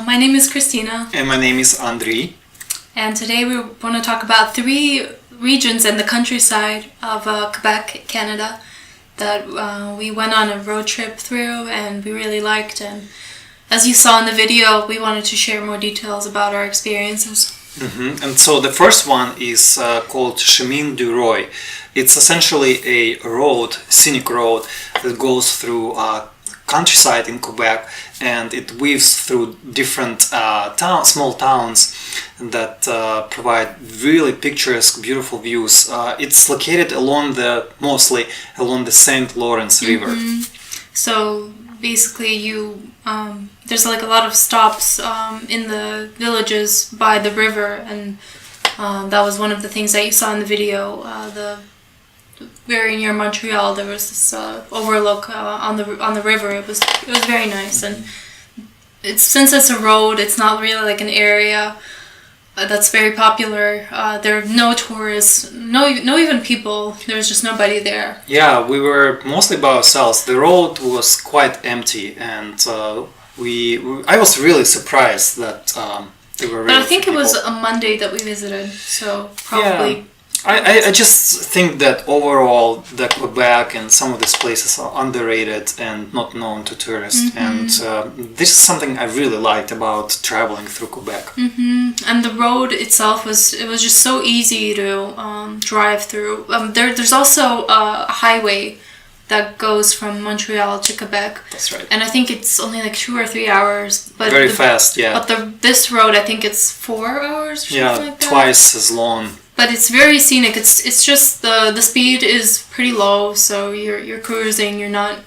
My name is Christina. And my name is Andriy. And today we want to talk about 3 regions in the countryside of Quebec, Canada, that we went on a road trip through and we really liked. And as you saw in the video, we wanted to share more details about our experiences. And so the first one is called Chemin du Roi. It's essentially a road, scenic road, that goes through countryside in Quebec, and it weaves through different small towns that provide really picturesque, beautiful views. It's located mostly along the St. Lawrence River. So basically there's like a lot of stops in the villages by the river, and That was one of the things that you saw in the video. Very near Montreal, there was this overlook on the river. It was very nice, and since it's a road, it's not really like an area that's very popular. There are no tourists, no even people. There's just nobody there. Yeah, we were mostly by ourselves. The road was quite empty, and I was really surprised that there were. But I think few it was people. a Monday that we visited, so probably. Yeah. I just think that overall the Quebec and some of these places are underrated and not known to tourists, and this is something I really liked about traveling through Quebec. And the road itself was just so easy to drive through. There's also a highway that goes from Montreal to Quebec. That's right. And I think it's only like 2 or 3 hours. But Very fast, yeah. But this road, I think it's 4 hours or something like that. Twice as long. But it's very scenic. It's just the speed is pretty low, so you're cruising. You're not.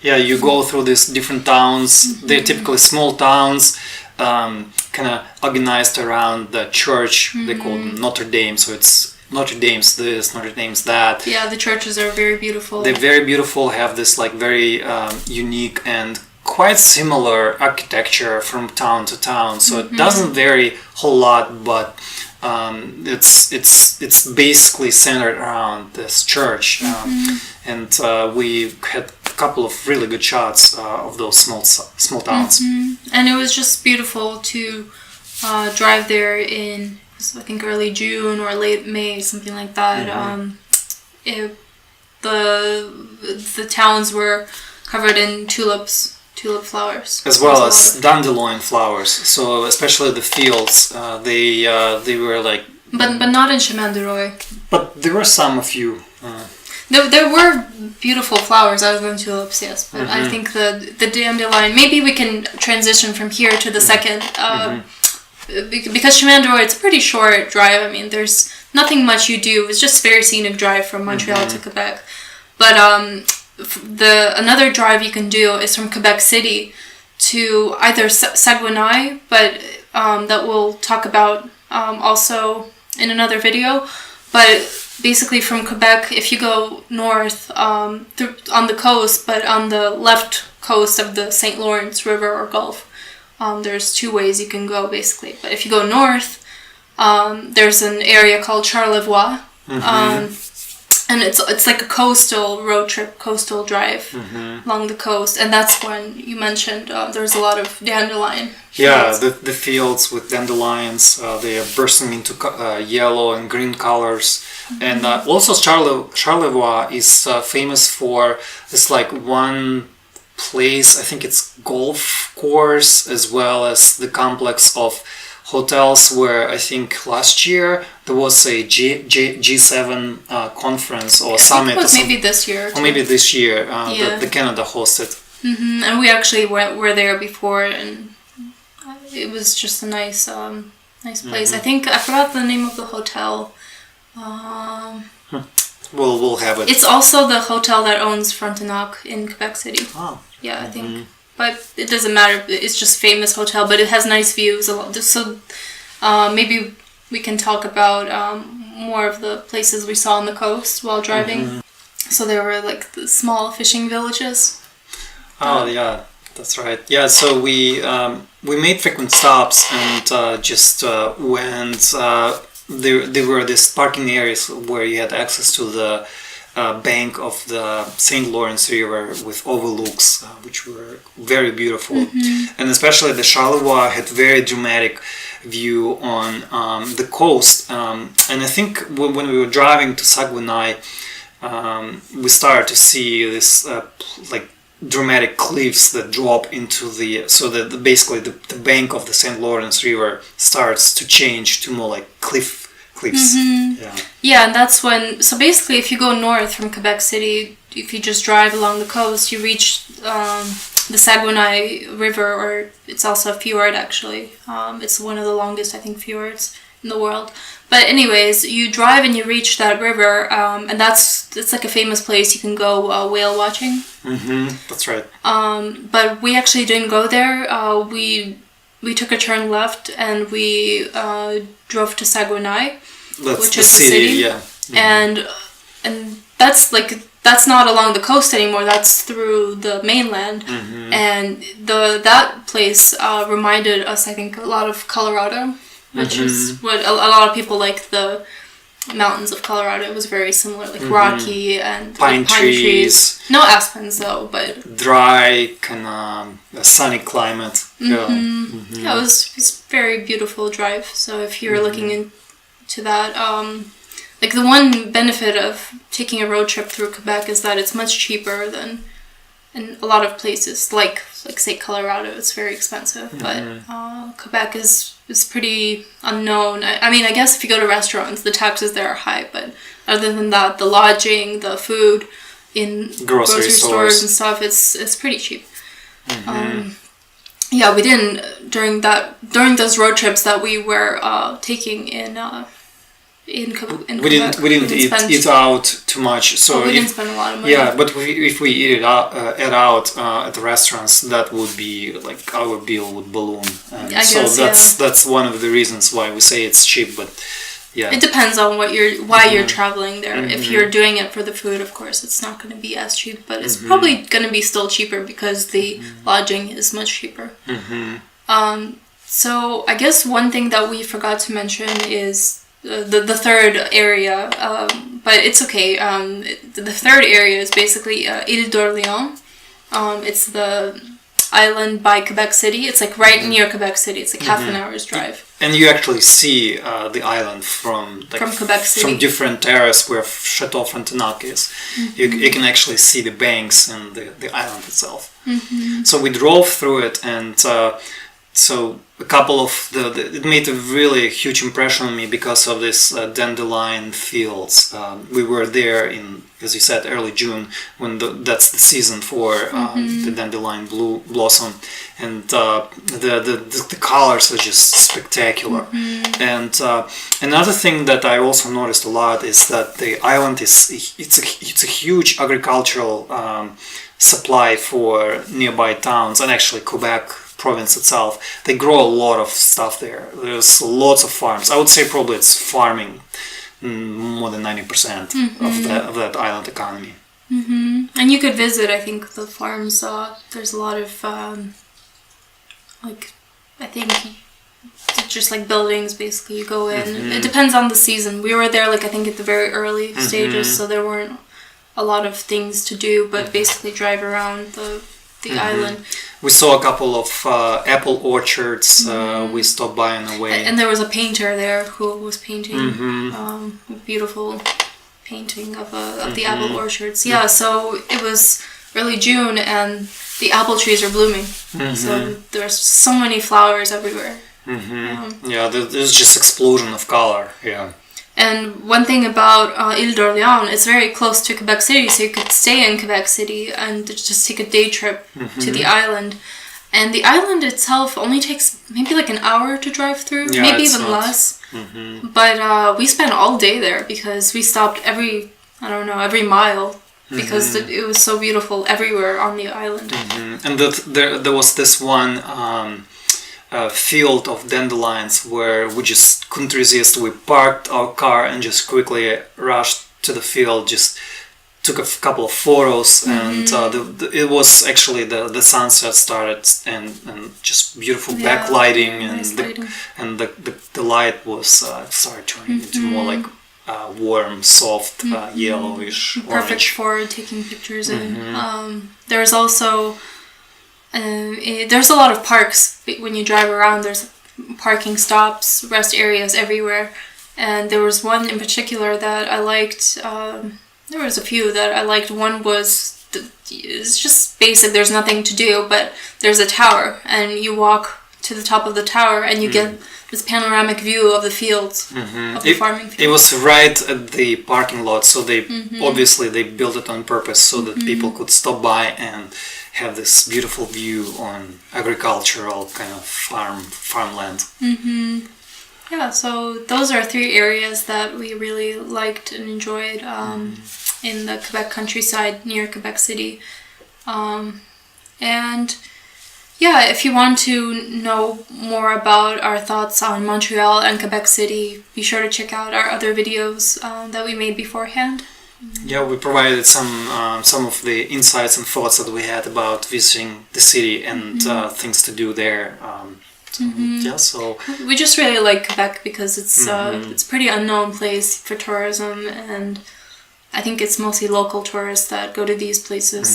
Yeah, you go through these different towns. They're typically small towns, kind of organized around the church. They call them Notre Dame, so it's Notre Dame's this, Notre Dame's that. Yeah, the churches are very beautiful. They're very beautiful. Have this like very unique and quite similar architecture from town to town. So it doesn't vary a whole lot, but. It's basically centered around this church, and we had a couple of really good shots of those small towns. And it was just beautiful to drive there in, I think, early June or late May, something like that. The towns were covered in tulip flowers, as well as dandelion flowers. So especially the fields, they were like. But not in Chemin du Roi. But there were a few. There were beautiful flowers other than tulips, yes. But I think the dandelion. Maybe we can transition from here to the second, because Chemin du Roi, it's a pretty short drive. I mean, there's nothing much you do. It's just very scenic drive from Montreal to Quebec, but another drive you can do is from Quebec City to either Saguenay, but that we'll talk about also in another video. But basically from Quebec, if you go north on the coast, but on the left coast of the St. Lawrence River or Gulf, there's 2 ways you can go basically. But if you go north, there's an area called Charlevoix. And it's like a coastal road trip, coastal drive along the coast, and that's when you mentioned there's a lot of dandelion fields. Yeah, the fields with dandelions, they are bursting into yellow and green colors, and also Charlevoix is famous for this like one place. I think it's golf course as well as the complex of hotels where I think last year there was a G7 conference or summit. I think it was maybe this year. Or maybe this year that Canada hosted. And we actually were there before, and it was just a nice place. I think I forgot the name of the hotel. We'll have it. It's also the hotel that owns Frontenac in Quebec City. Oh. Yeah, I think. But it doesn't matter. It's just famous hotel, but it has nice views. So maybe we can talk about more of the places we saw on the coast while driving. So there were like the small fishing villages. Oh yeah, that's right. Yeah, so we made frequent stops and just went. There were these parking areas where you had access to the bank of the St. Lawrence River with overlooks, which were very beautiful. And especially the Charlevoix had very dramatic view on the coast. And I think when we were driving to Saguenay, we started to see this like dramatic cliffs that drop into so that basically the bank of the St. Lawrence River starts to change to more like cliffs. Yeah, and that's when. So basically, if you go north from Quebec City, if you just drive along the coast, you reach the Saguenay River, or it's also a fjord actually. It's one of the longest, I think, fjords in the world. But anyways, you drive and you reach that river, and it's like a famous place. You can go whale watching. That's right. But we actually didn't go there. We we took a turn left and we drove to Saguenay, That's which the is the city, city. yeah. And that's not along the coast anymore. That's through the mainland, and that place reminded us, I think, a lot of Colorado, which is what a lot of people like the mountains of Colorado. It was very similar, like rocky and Pine trees. No aspens though, but Dry, kind of sunny climate. Yeah. yeah, it was very beautiful drive. So if you're looking into that, like the one benefit of taking a road trip through Quebec is that it's much cheaper than in a lot of places, like say Colorado. It's very expensive, but Quebec is pretty unknown. I mean, I guess if you go to restaurants, the taxes there are high, but other than that, the lodging, the food in grocery stores and stuff, it's pretty cheap. Yeah, we didn't during those road trips that we were taking in We didn't eat out too much, so we didn't spend a lot of money. Yeah, but if we eat out at the restaurants, that would be like our bill would balloon. I guess, that's one of the reasons why we say it's cheap. But yeah, it depends on why you're traveling there. If you're doing it for the food, of course, it's not going to be as cheap, but it's probably going to be still cheaper because the lodging is much cheaper. So I guess one thing that we forgot to mention is the third area, but it's okay. The third area is basically Ile D'Orleans. It's the island by Quebec City. It's like right near Quebec City. It's like half an hour's drive. And you actually see the island from Quebec City, from different areas where Chateau Frontenac is. You can actually see the banks and the island itself. So we drove through it, and so a couple of it made a really huge impression on me because of this dandelion fields. We were there in, as you said, early June, when that's the season for the dandelion blossom, and the colors are just spectacular. And another thing that I also noticed a lot is that the island it's a huge agricultural supply for nearby towns, and actually Quebec province itself. They grow a lot of stuff there. There's lots of farms. I would say probably it's farming more than 90% of that island economy. And you could visit, I think, the farms. There's a lot of I think just like buildings. Basically, you go in. It depends on the season. We were there I think at the very early stages, so there weren't a lot of things to do, but basically drive around the island. We saw a couple of apple orchards. We stopped by on the way. And there was a painter there who was painting a beautiful painting of the apple orchards. Yeah, so it was early June and the apple trees are blooming. So there's so many flowers everywhere. Yeah, there's just explosion of color. Yeah. And one thing about Ile D'Orleans, it's very close to Quebec City, so you could stay in Quebec City and just take a day trip to the island. And the island itself only takes maybe like an hour to drive through, maybe even less. But we spent all day there because we stopped every mile because it was so beautiful everywhere on the island. And there was this one field of dandelions where we just couldn't resist. We parked our car and just quickly rushed to the field, just took a couple of photos, and it was actually the sunset started and just beautiful backlighting, and the light was started turning into more like warm, soft, yellowish orange. Perfect for taking pictures in. There's also there's a lot of parks when you drive around. There's parking stops, rest areas everywhere, and there was one in particular that I liked. There was a few that I liked. One was it's just basic. There's nothing to do, but there's a tower, and you walk to the top of the tower, and you get this panoramic view of the fields, of the farming fields. It was right at the parking lot, so they obviously they built it on purpose so that people could stop by and have this beautiful view on agricultural kind of farmland. Yeah, so those are 3 areas that we really liked and enjoyed in the Quebec countryside near Quebec City. And yeah, if you want to know more about our thoughts on Montreal and Quebec City, be sure to check out our other videos that we made beforehand. Yeah, we provided some of the insights and thoughts that we had about visiting the city and things to do there. Yeah, so we just really like Quebec because it's a pretty unknown place for tourism, and I think it's mostly local tourists that go to these places,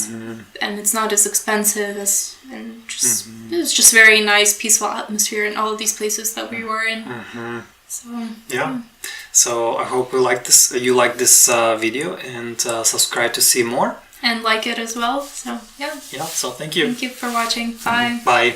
and it's not as expensive it was just very nice, peaceful atmosphere in all of these places that we were in. So yeah. So I hope you like this video, and subscribe to see more. And like it as well. So yeah. Yeah. So thank you. Thank you for watching. Bye. Bye.